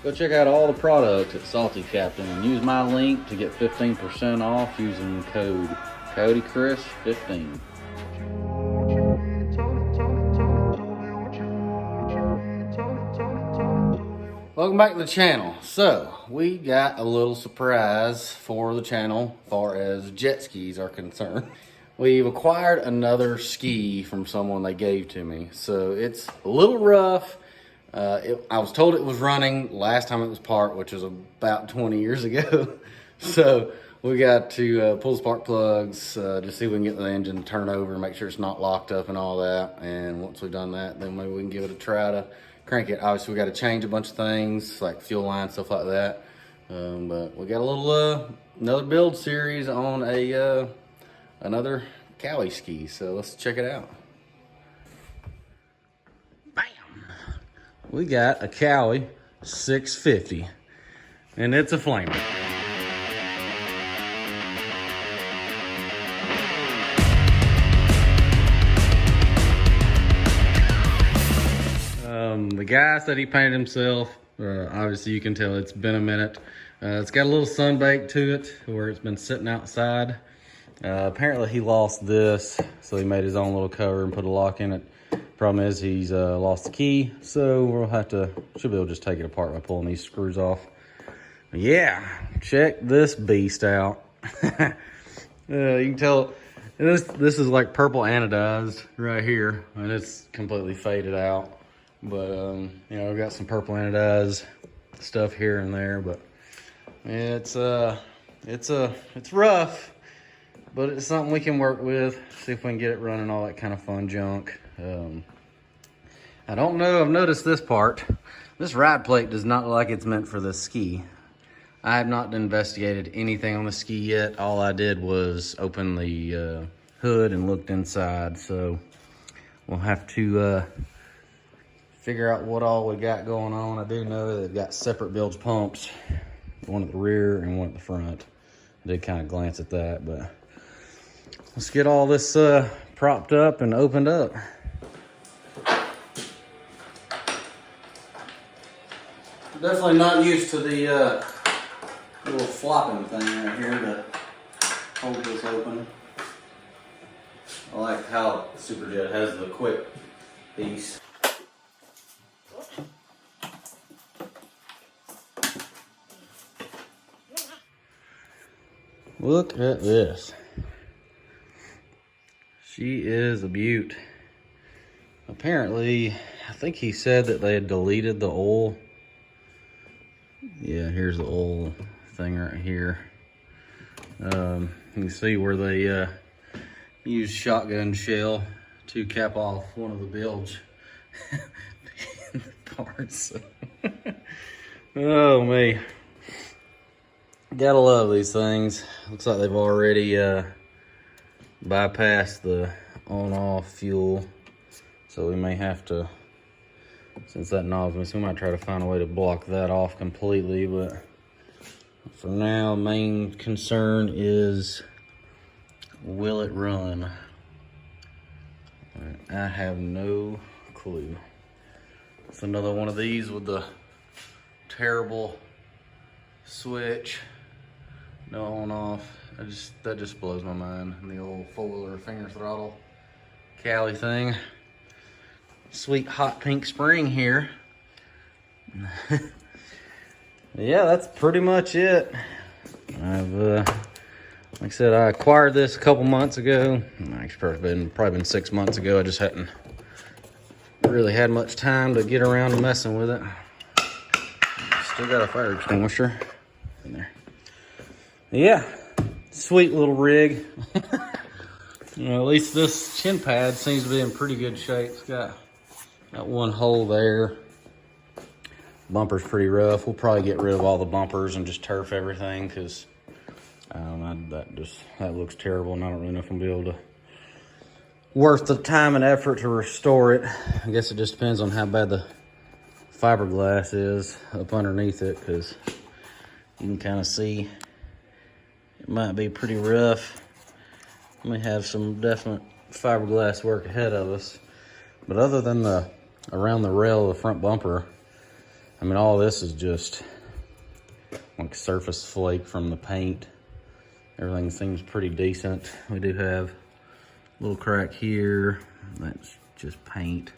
Go check out all the products at Salty Captain and use my link to get 15% off using code CodyChris15. Welcome back to the channel. So, we got a little surprise for the channel as far as jet skis are concerned. We've acquired another ski from someone they gave to me. So, it's a little rough. I was told it was running last time it was parked, which was about 20 years ago. So, we got to pull the spark plugs, just see if we can get the engine turned over and make sure it's not locked up and all that. And once we've done that, then maybe we can give it a try to crank it. Obviously, we got to change a bunch of things like fuel line, stuff like that. But we got a little another build series on a another Cali ski. So let's check it out. Bam! We got a Cali 650, and it's a flamer. The guy said he painted himself. Obviously, you can tell it's been a minute. It's got a little sunbake to it where it's been sitting outside. Apparently, he lost this, so he made his own little cover and put a lock in it. Problem is, he's lost the key, so we'll have to, should be able to just take it apart by pulling these screws off. But yeah, check this beast out. You can tell this is like purple anodized right here, and it's completely faded out. But, you know, I've got some purple anodized stuff here and there, but it's rough, but it's something we can work with, see if we can get it running, all that kind of fun junk. I don't know, I've noticed this part. This ride plate does not look like it's meant for this ski. I have not investigated anything on the ski yet. All I did was open the hood and looked inside, so we'll have to figure out what all we got going on. I do know they've got separate bilge pumps, one at the rear and one at the front. I did kind of glance at that, but let's get all this propped up and opened up. Definitely not used to the little flopping thing right here to hold this open. I like how Superjet has the quick piece. Look at this. She is a beaut. Apparently, I think he said that they had deleted the oil. Yeah, here's the oil thing right here. You can see where they used shotgun shell to cap off one of the bilge parts. Oh, me. Gotta love these things. Looks like they've already bypassed the on-off fuel. So we may have to, since that knob's missing, we might try to find a way to block that off completely. But for now, main concern is, will it run? I have no clue. It's another one of these with the terrible switch. No on off. That just blows my mind. And the old four-wheeler finger throttle Cali thing. Sweet hot pink spring here. Yeah, that's pretty much it. I've like I said, I acquired this a couple months ago. Actually, probably been 6 months ago. I just hadn't really had much time to get around to messing with it. Still got a fire extinguisher in there. Yeah, sweet little rig. You know, at least this chin pad seems to be in pretty good shape. It's got one hole there. Bumper's pretty rough. We'll probably get rid of all the bumpers and just turf everything because that looks terrible, and I don't really know if I'm gonna be able to worth the time and effort to restore it. I guess it just depends on how bad the fiberglass is up underneath it, because you can kind of see it might be pretty rough. We may have some definite fiberglass work ahead of us. But other than around the rail of the front bumper, I mean, all this is just like surface flake from the paint. Everything seems pretty decent. We do have a little crack here. That's just paint.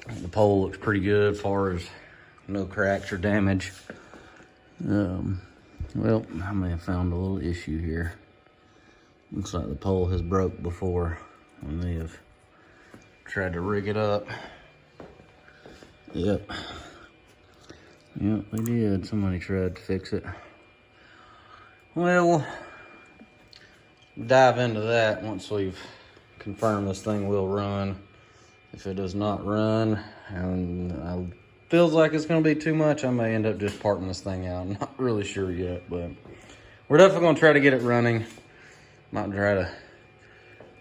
The pole looks pretty good as far as no cracks or damage. Well, I may have found a little issue here. Looks like the pole has broke before when they have tried to rig it up. Yep, they did. Somebody tried to fix it. Well, dive into that once we've confirmed this thing will run. If it does not run and feels like it's going to be too much, I may end up just parting this thing out. I'm not really sure yet, but we're definitely going to try to get it running. Might try to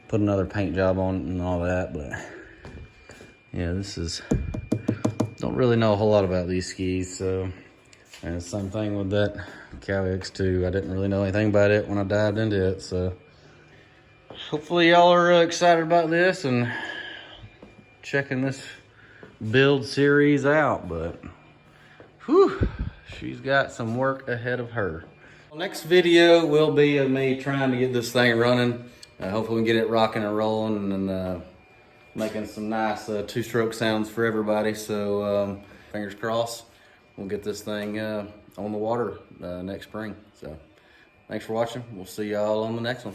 put another paint job on it and all that, but yeah, don't really know a whole lot about these skis, so. And the same thing with that Cow X2. I didn't really know anything about it when I dived into it, so. Hopefully y'all are excited about this and checking this build series out, but whew, she's got some work ahead of her. Next video will be of me trying to get this thing running. Hopefully we can get it rocking and rolling and making some nice two-stroke sounds for everybody. So fingers crossed, we'll get this thing on the water next spring. So thanks for watching. We'll see y'all on the next one.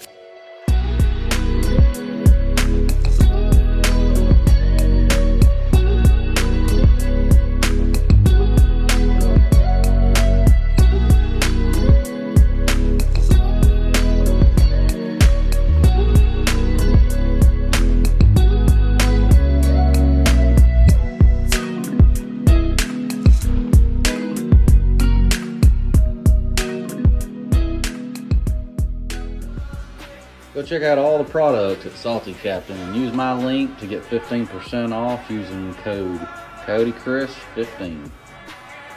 Go check out all the products at Salty Captain and use my link to get 15% off using code CodyChris15.